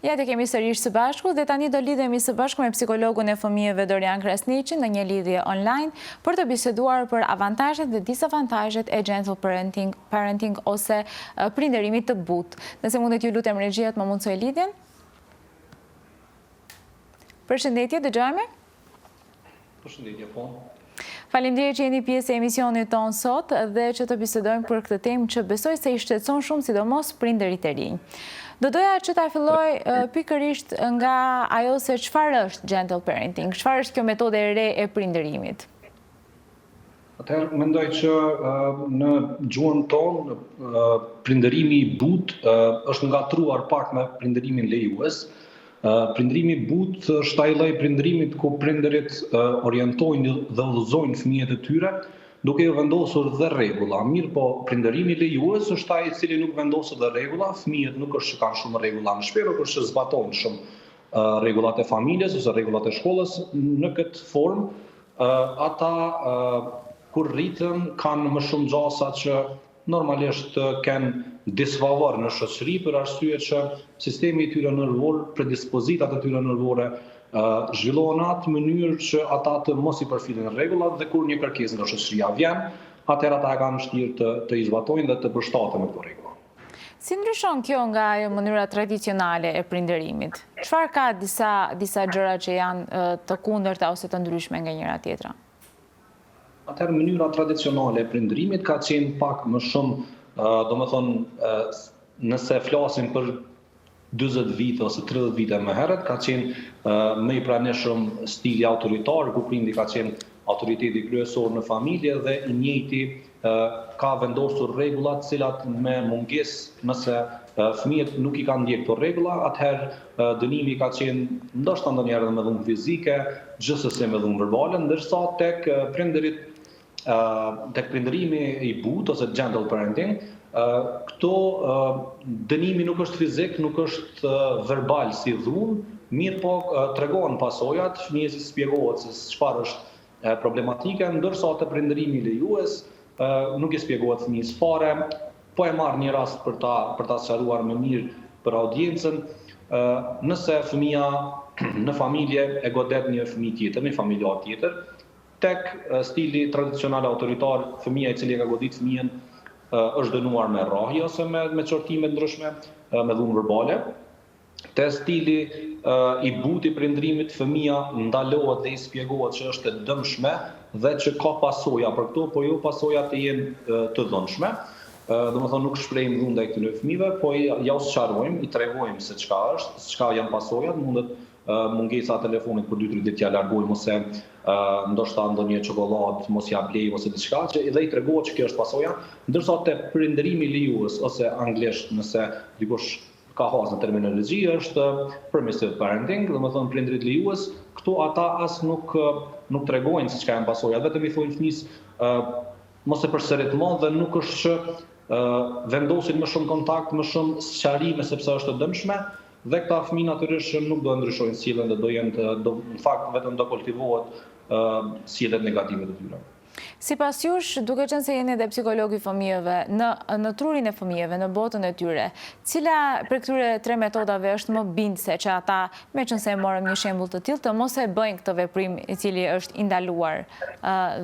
Ja të kemi sërish së bashku dhe tani do lidhemi së bashku me psikologun e fëmijëve Dorian Krasniqi në një lidhje online për të biseduar për avantajet dhe disavantajet e gentle parenting ose prindërimit të butë. Nëse mundet ju lutem regjiat më mundsoj lidhjen. Përshëndetje, dëgjojmë? Përshëndetje, po. Faleminderit që jeni pjesë e emisionit tonë sot dhe që të bisedojmë për këtë temë që besoj se i shqetëson shumë sidomos prindërit e rinj. Do doja që ta filloj pikërisht nga ajo se çfarë është gentle parenting, çfarë është kjo metodë e re e prindërimit. Atëherë mendoj që në gjuhën tonë prindërimi i butë është ngatruar pak me prindërimin lejues. Prindërimi i butë është ai lloj prindërimit ku prindërit orientojnë dhe udhëzojnë fëmijët e tyre duke i vendosur dhe rregulla. Mirë po, prindërimi lejues është ai i cili nuk vendoset dhe rregulla, fëmijët nuk është që kanë shumë rregulla në shtëpi, por është që zbatojnë shumë rregullat e familjes ose rregullat e shkollës. Në këtë formë, ata kur rritën kanë më shumë gjasa që normalisht kanë disfavor në shoqëri për arsye që sistemi i tyre nervor, predispozitat e tyre nervore zhvillohen atë mënyrë që ata të mos i përfitin rregullat dhe kur një kërkesë nga shoqëria vjen, atëherë ata kanë vështirë të i zbatojnë dhe të përshtaten me këto rregulla. Si ndryshon kjo nga ajo mënyra tradicionale e prindërimit? Çfarë ka disa gjëra që janë të kundërta ose të ndryshme nga njëra tjetra? Atëherë mënyra tradicionale e prindërimit ka qenë pak më shumë, domethënë, nëse flasim për 40 vite ose 30 vite më herët, ka qenë më i pranishëm stili autoritar, ku prindi ka qenë autoriteti kryesor në familje dhe i njëjti ka vendosur rregulla të cilat me mungesë, nëse fëmijët nuk i kanë ndjek këto rregulla, atëherë dënimi ka qenë ndoshta ndonjëherë me dhunë fizike, gjithsesi me dhunë verbale, ndërsa tek prindërimi i butë ose gentle parenting, këto dënimi nuk është fizik, nuk është verbal si dhunë, mirë po tregon pasojat, fëmijës i shpjegohet se çfarë është problematike, ndërsa te prindërimi lejues nuk i shpjegohet fëmijës fare, po e marr një rast për ta sqaruar më mirë për audiencën, nëse fëmia në familje e godet një fëmijë tjetër, një familjar tjetër, tek stili tradicional autoritar, fëmia i cili ka godit fëmijën është dënuar me rrahje ose me qortime ndryshme, me dhunë verbale. Te stili i butë i prindërimit, fëmia ndalohet dhe i shpjegohet që është e dëmshme dhe që ka pasoja për këto, po jo pasojat të jenë të dhënshme. Domethënë nuk shprehim dhunë ndaj këtyre fëmijëve, po ja u sqarojmë, i tregojmë se çka është, çka janë pasojat, mundet mungesa e telefonit për 2-3 ditë ja largojmë ose ndoshta ndonjë çokoladë mos ja blejmë ose diçka që edhe i tregohet që kjo është pasoja, ndërsa te prindërimi lejues ose anglisht nëse dikush ka hasë në terminologji është permissive parenting, domethënë prindërit lejues, këtu ata as nuk tregojnë se çka janë pasojat, vetëm i thonë fëmisë mos e përsërit më dhe nuk është që vendosin më shumë kontakt, më shumë sqarime sepse është e dëmshme. Dhe këta fëmijë natyrisht nuk do ndryshojnë sjelljen dhe do jenë në fakt vetëm do kultivohet sjelljet negative të tyre. Sipas jush, duke qenë se jeni edhe psikolog i fëmijëve, në trurin e fëmijëve, në botën e tyre, cila për këtyre 3 metodave është më bindse që ata, meqense e morëm një shembull të tillë, të mos e bëjnë këtë veprim i cili është i ndaluar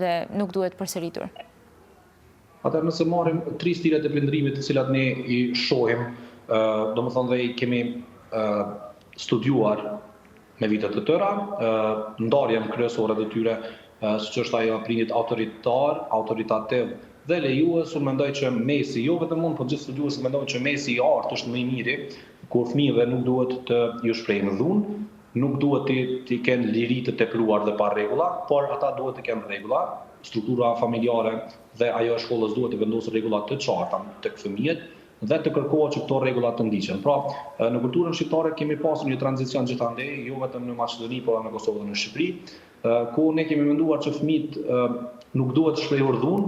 dhe nuk duhet përsëritur? Atëherë nëse marrim 3 stilet e prindërimit të cilat ne i shohim, domethënë dhe i kemi studiuar me vitet të tëra, ndarjen kryesore të tyre, siç është ajo prindit autoritar, autoritativ dhe lejues, unë mendoj që mesi, jo vetëm unë, por gjithë studiuesit mendojnë që mesi i artë është më i miri, ku fëmijëve nuk duhet të ju shprehin dhunë, nuk duhet të kenë liri të tepruar dhe pa rregulla, por ata duhet të kenë rregulla, struktura familjare dhe ajo e shkollës duhet të vendosë rregulla të qarta tek fëmijët, dhe të kërkohet që këto rregulla të ndiqen. Pra, në kulturën shqiptare kemi pasur një tranzicion gjithandej, jo vetëm në Maqedoni, por edhe në Kosovë dhe në Shqipëri, ku ne kemi menduar që fëmijët nuk duhet të shprehur dhunë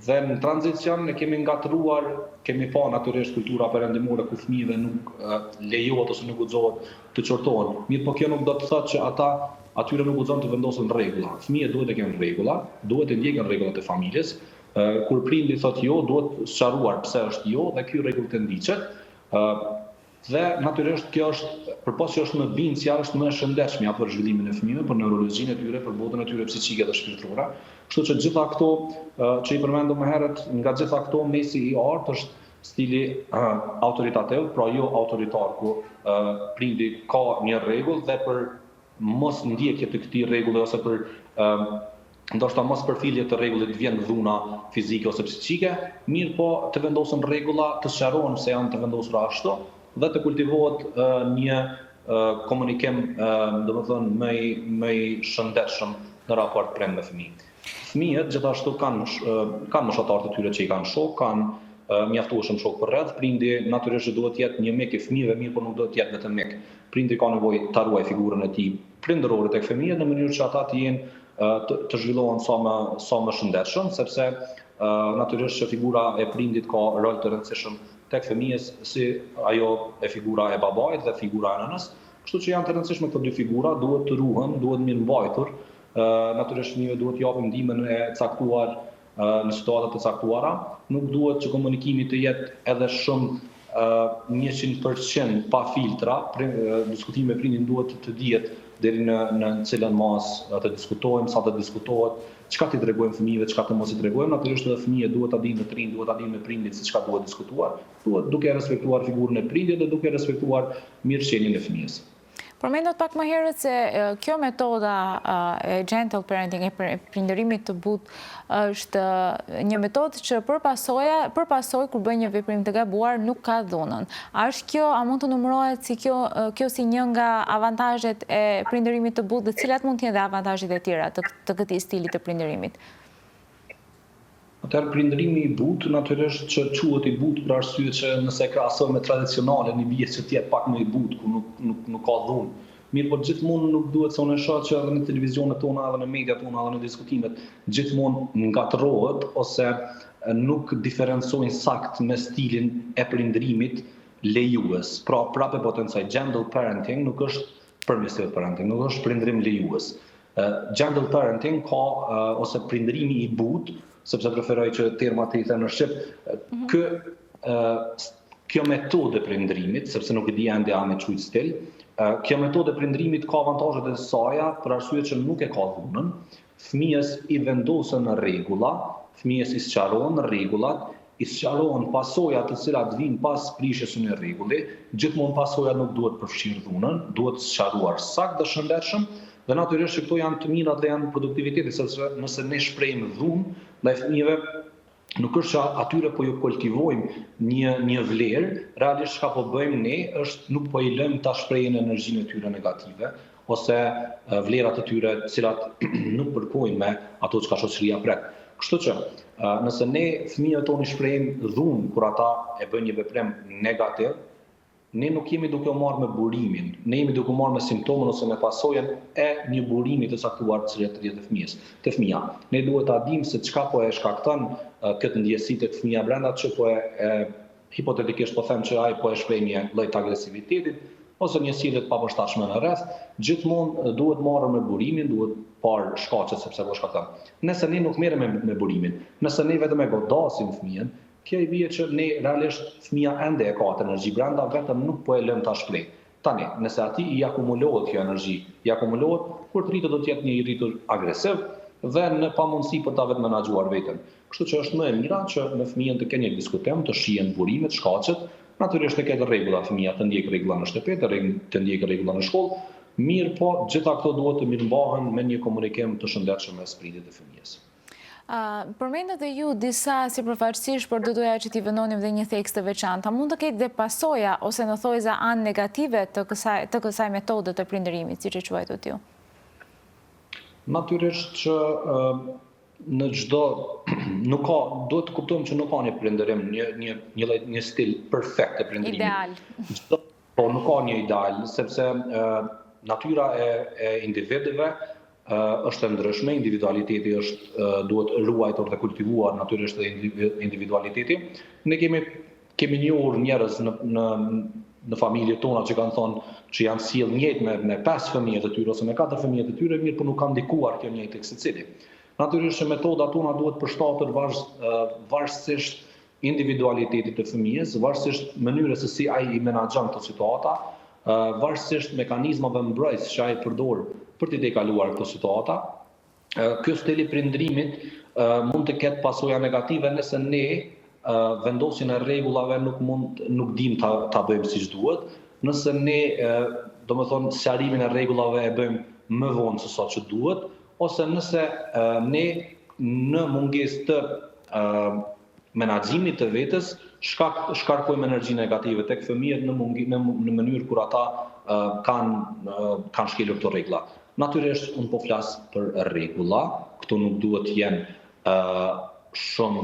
dhe në tranzicion ne kemi ngatruar, kemi pa natyrisht kultura perëndimore ku fëmijëve nuk lejohet ose nuk guxohet të qortohen. Mirë, po kjo nuk do të thotë që atyre nuk guxon të vendosen rregulla. Fëmijët duhet të kenë rregulla, duhet të ndjekin rregullat e familjes. Kur prindi thotë jo, duhet sqaruar pse është jo dhe ky rregull të ndiqet. Dhe natyrisht kjo është, përpos që është më bindësja, është më e shëndetshme për zhvillimin e fëmijëve, për neurologjinë e tyre, për botën e tyre psiqike dhe shpirtërore. Kështu që gjitha këto që i përmendëm më herët, nga gjitha këto mesi i artë është stili autoritativ, pra jo autoritar, ku prindi ka një rregull dhe për mos ndjekje të këtij rregulli ose për ndoshta mos përfilje të rregullit vjen dhuna fizike ose psiqike, mirë po të vendosen rregulla, të sqarohen se janë të vendosura ashtu dhe të kultivohet një komunikim, domethënë më i shëndetshëm në raport prindër me fëmijë. Fëmijët gjithashtu kanë moshatarë të tyre që i kanë shok, kanë mjaftueshëm shok përreth. Prindi natyrisht duhet të jetë një mik i fëmijëve, mirë por nuk duhet të jetë vetëm mik. Prindi ka nevojë ta ruajë figurën e tij prindërore tek fëmijët në mënyrë që ata të jenë të zhvillohen sa më shëndetshëm, sepse natyrisht që figura e prindit ka rol të rëndësishëm tek fëmijës si ajo e figura e babait dhe figura e nënës. Kështu që janë të rëndësishme këto dy figura, duhet të ruhen, duhet mirë mbajtur. Natyrisht fëmijëve duhet t'i japim ndihmën e caktuar në situata të caktuara. Nuk duhet që komunikimi të jetë edhe shumë 100% pa filtra. Diskutimi me prindin duhet të dihet deri në cilën masë të diskutojmë, sa të diskutohet, çka t'i tregojmë fëmijëve, çka të mos i tregojmë. Natyrisht edhe fëmijët duhet ta dinë në trin, duhet ta dinë me prindit se çka duhet diskutuar, duke respektuar figurën e prindit dhe duke respektuar mirëqenien e fëmijës. Përmendot pak më herët se kjo metoda e gentle parenting, e prindërimit të butë, është një metodë që për pasojë kur bëjnë një veprim të gabuar nuk ka dhunën. A mund të numërohet si kjo si një nga avantazhet e prindërimit të butë dhe cilat mund të jenë dhe avantazhet e tjera të këtij stili të prindërimit? Atëherë prindërimi i butë natyrisht që quhet i butë për arsye që nëse krahasohet me tradicionale, një bie që të jetë pak më i butë, ku nuk ka dhunë. Mirë, por gjithmonë nuk duhet se unë shoh që edhe në televizionet tona, edhe në mediat tona, edhe në diskutimet, gjithmonë ngatërohet ose nuk diferencojnë sakt me stilin e prindërimit lejues. Pra, prapë potencaj gentle parenting nuk është permissive parenting, nuk është prindërim lejues. Gentle parenting ka ose prindërimi i butë, sepse preferoj që terma të i thënë në shqip, kjo metodë e prindërimit, sepse nuk e di ende a me quajtë stil, kjo metodë e prindërimit ka avantazhet e saja për arsye që nuk e ka dhunën, fëmijës i vendosen në rregulla, fëmijës i sqarohen rregullat, i sqarohen pasojat të cilat vijnë pas prishjes së një rregulli, gjithmonë pasojat nuk duhet përfshirë dhunën, duhet sqaruar saktë dhe shëndetshëm. Dhe natyrisht që këto janë të mirat dhe janë produktiviteti, sepse nëse ne shprehim dhunë ndaj fëmijëve, nuk është që atyre po ju kultivojmë një vlerë, realisht çka po bëjmë ne është nuk po i lëmë ta shprehin energjinë e tyre negative ose vlerat e tyre të cilat nuk përkojnë me ato çka shoqëria pret. Kështu që nëse ne fëmijët tonë i shprehim dhunë kur ata e bëjnë një veprim negativ, ne nuk jemi duke u marrë me burimin, ne jemi duke u marrë me simptomin ose me pasojën e një burimi të caktuar të cilat rrjedh te fëmia. Ne duhet ta dimë se çka po e shkakton këtë ndjesi tek fëmia brenda, që po hipotetikisht po them që ai po e shpreh një lloj të agresivitetit ose një sjellje të papërshtatshme në rreth, gjithmonë duhet marrë me burimin, duhet parë shkaqet sepse po shkakton. Nëse ne nuk merrem me burimin, nëse ne vetëm e godasim fëmijën, kjo i bie që ne realisht fëmia ende e ka atë energji brenda, vetëm nuk po e lëm ta shpreh. Tani, nëse atij i akumulohet kjo energji, kur të rritet do të jetë një i rritur agresiv dhe në pamundësi për ta vetë menaxhuar veten. Kështu që është më e mira që me fëmijën të kenë një diskutim, të shihen burimet, shkaqet, natyrisht të ketë rregulla fëmia, të ndjek rregulla në shtëpi, të ndjek rregulla në shkollë, mirë po gjitha këto duhet të mirëmbahen me një komunikim të shëndetshëm mes prindit dhe fëmijës. Përmendet dhe ju disa sipërfaqësisht, por do doja që t'i vendonim dhe një theks të veçantë. Mund të ketë dhe pasoja ose në thojza anë negative të kësaj metode të prindërimit, siç e quajtut ju? Natyrisht që në çdo nuk ka, duhet të kuptojmë që nuk ka një prindërim, një stil perfekt të prindërimit. Ideal. Po nuk ka një ideal, sepse natyra e individëve është e ndryshme, individualiteti duhet ruajtur dhe kultivuar natyrisht dhe individualiteti. Ne kemi njohur njerëz në familjet tona që kanë thonë që janë sjell njëjtë me 5 fëmijë të tyre ose me 4 fëmijë të tyre, mirë po nuk kanë ndikuar kjo njëjtë tek secili. Natyrisht që metodat tona duhet përshtatur varësisht individualitetit të fëmijës, varësisht mënyrës se si ai i menaxhon këto situata, varësisht mekanizmave mbrojtëse që ai përdor për t'i tejkaluar këto situata. Ky stil i prindërimit mund të ketë pasoja negative nëse ne vendosjen e rregullave nuk dim ta bëjmë siç duhet, nëse ne domethënë sqarimin e rregullave e bëjmë më vonë se sa që duhet, ose nëse ne në mungesë të menaxhimit të vetes shkarkojmë energji negative tek fëmijët në mënyrë kur ata kanë shkelur këto rregulla. Natyrisht unë po flas për rregulla, këto nuk duhet të jenë shumë,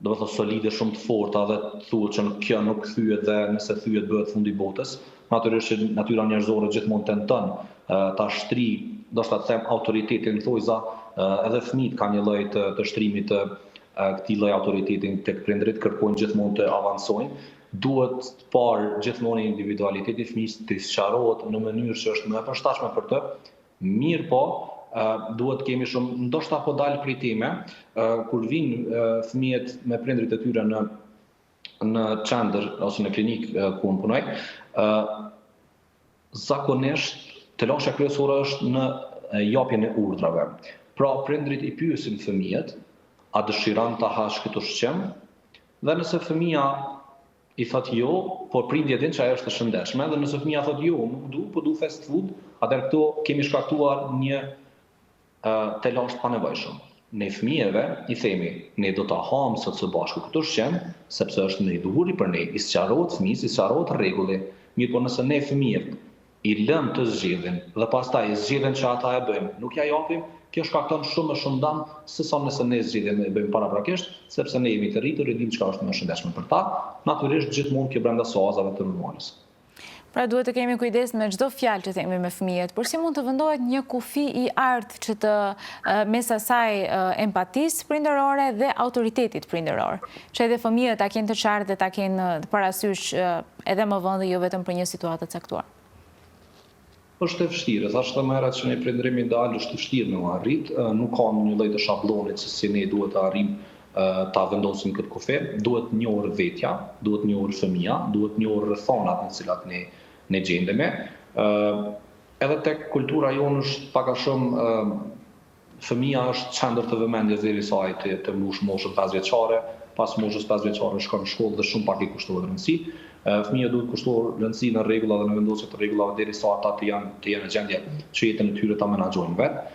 domethënë solide, shumë të forta dhe thuhet që kjo nuk thyet dhe nëse thyet bëhet fundi i botës. Natyrisht që natyra njerëzore gjithmonë tenton ta shtri, do të them, autoritetin thojza, edhe fëmijët kanë një lloj të shtrimit të këtij lloji autoritetin tek prindërit, kërkojnë gjithmonë të avancojnë. Duhet të parë gjithmonë individualiteti i fëmijës të sqarohet në mënyrë që është më e përshtatshme për të. Mirë po, duhet kemi shumë, ndoshta po dalë prej teme, kur vinë fëmijët me prindrit e tyre në qendër ose në klinikë ku unë punoj, zakonisht telasha kryesore është në japjen e urdhrave. Pra prindrit i pyesin fëmijët, a dëshiron ta hash këtë ushqim? Dhe nëse fëmia i thot jo, por prindja din që ajo është e shëndetshme, dhe nëse fëmia thot jo, nuk du, po du fast food, atëherë këto kemi shkaktuar një telash të panevojshëm. Ne fëmijëve i themi, ne do ta ham sot së bashku këtë ushqim, sepse është në i duhuri për ne, i sqarohet fëmijës, i sqarohet rregulli. Mirë, po nëse ne fëmijët i lëm të zgjedhin dhe pastaj zgjedhin që ata e bëjmë, nuk ja japim, kjo shkakton shumë më shumë dëm se sa nëse ne zgjedhim e bëjmë paraprakisht, sepse ne jemi të rritur e dimë çka është më e shëndetshme për ta, natyrisht gjithmonë kjo brenda sozave të normales. Pra duhet të kemi kujdes me çdo fjalë që themi me fëmijët, por si mund të vendohet një kufi i artë që të mes asaj empatisë prindërore dhe autoritetit prindëror, që edhe fëmijët ta kenë të qartë dhe ta kenë parasysh edhe më vonë dhe jo vetëm për një situatë të caktuar. Është e vështirë, thashë të mëherët që një prindërim ideal është e vështirë me u arrit, nuk ka një lloj të shablonit se si ne duhet të arrim ta vendosim këtë kufi, duhet njohur vetja, duhet njohur fëmia, duhet njohur rrethonat në cilat ne gjendemi. Edhe tek kultura jonë është pak a shumë fëmia është qendër të vëmendjes derisa ai të mbush moshën 5 vjeçare, pas moshës 5 vjeçare shkon në shkollë dhe shumë pak i kushtohet rëndësi. Fëmija duhet kushtohet rëndësi në rregulla dhe në vendosje të rregullave derisa ata të jenë në gjendje që jetën e tyre ta menaxhojnë vetë.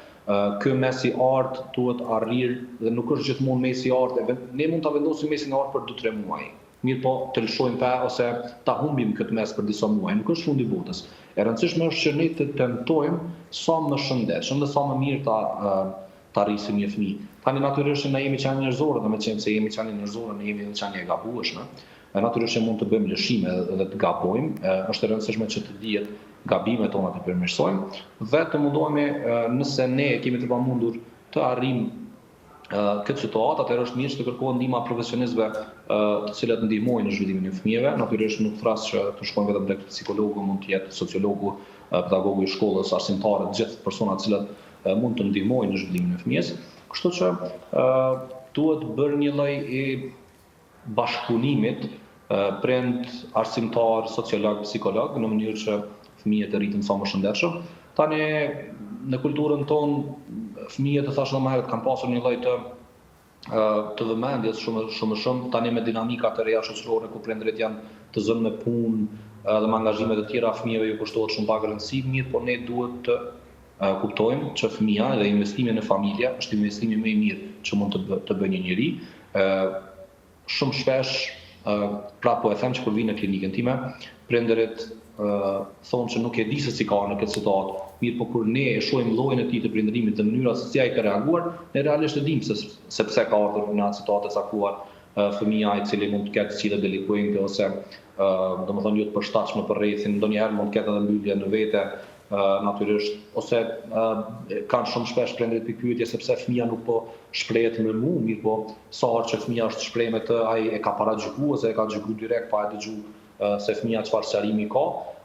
Ky mes i artë duhet arrir dhe nuk është gjithmonë mes i artë. Ne mund ta vendosim mesin e artë për 2-3 muaj. Mirë po të lëshojmë pa ose ta humbim këtë mes për disa muaj. Nuk është fundi i botës. E rëndësishme është që ne të tentojmë sa më shëndetshëm dhe sa më mirë ta rrisim një fëmijë. Tani natyrisht ne jemi qenie njerëzore, dhe me qenë se jemi qenie njerëzore, ne jemi edhe qenie e gabueshme. Natyrisht mund të bëjmë lëshime dhe të gabojmë, është e rëndësishme që të dihet gabimet tona të përmirësojmë dhe të mundohemi nëse ne kemi të pamundur të arrijmë këtë situatë, atëherë është mirë që të kërkohet ndihma profesionistëve të cilët ndihmojnë në zhvillimin e fëmijëve. Natyrisht nuk thras që të shkojnë vetëm tek psikologu, mund të jetë sociologu, pedagogu i shkollës, arsimtarët, të gjithë personat të cilët mund të ndihmojnë në zhvillimin e fëmijës. Kështu që duhet bërë një lloj i bashkëpunimit prind, arsimtar, sociolog, psikolog në mënyrë që fëmijët të rriten sa më shëndetshëm. Tani në kulturën tonë fëmijët e thashë më herët kanë pasur një lloj të vëmendjes shumë tani me dinamika të reja shoqërore ku prindërit janë të zënë me punë dhe me angazhime të tjera, fëmijëve ju kushtohet shumë pak rëndësi, mirë, por ne duhet të kuptojmë që fëmia dhe investimi në familje është investimi më i mirë që mund të bëjë një njeri. Shumë shpesh, pra po e them që kur vi në klinikën time, prindërit thonë që nuk e di se si ka në këtë situatë, mirë po kur ne e shohim llojin e tij të prindërimit dhe mënyra se si ai ka reaguar, ne realisht e dimë se pse ka ardhur në atë situatë e caktuar fëmia i cili mund të ketë cilë delikuente ose domethënë jo të përshtatshme për rrethin, ndonjëherë mund të ketë edhe mbyllje në vete, natyrisht, ose kanë shumë shpesh prindërit pyetje sepse fëmia nuk po shprehet me mua, mirë po sa herë që fëmia është shpreh me të, ai e ka paragjykuar ose e ka gjykuar direkt pa e dëgjuar se fëmia çfarë sqarimi ka,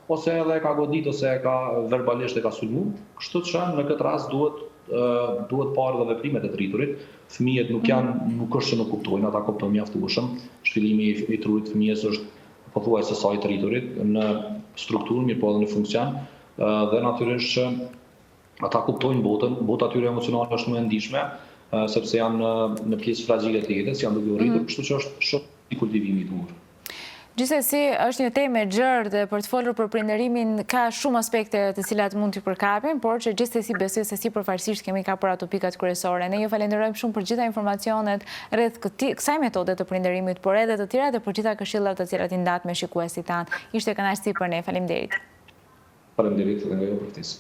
ose edhe e ka godit ose e ka verbalisht e ka sulmuar. Kështu që në këtë rast duhet duhet parë dhe veprimet e të rriturit. Fëmijët nuk është që nuk kuptojnë, ata kuptojnë mjaftueshëm. Zhvillimi i trurit fëmijës është pothuajse sa i të rriturit në strukturë, mirë po edhe në funksion, dhe natyrisht që ata kuptojnë botën, bota atyre emocionale është më e ndihshme, sepse janë në pjesë fragjile të jetës, janë duke u rritur, kështu që është i kultivimi i dur. Gjithsesi, është një temë e gjerë dhe për të folur për prindërimin ka shumë aspekte të cilat mund t'i përkapin, por që gjithsesi besoj se sipërfaqësisht kemi kapur ato pikat kryesore. Ne ju falenderojmë shumë për gjitha informacionet rreth kësaj metode të prindërimit, por edhe të tjera dhe për gjitha këshillat të cilat i ndat me shikuesit tanë. Ishte kënaqësi për ne. Faleminderit. Faleminderit edhe nga ju për ftesë.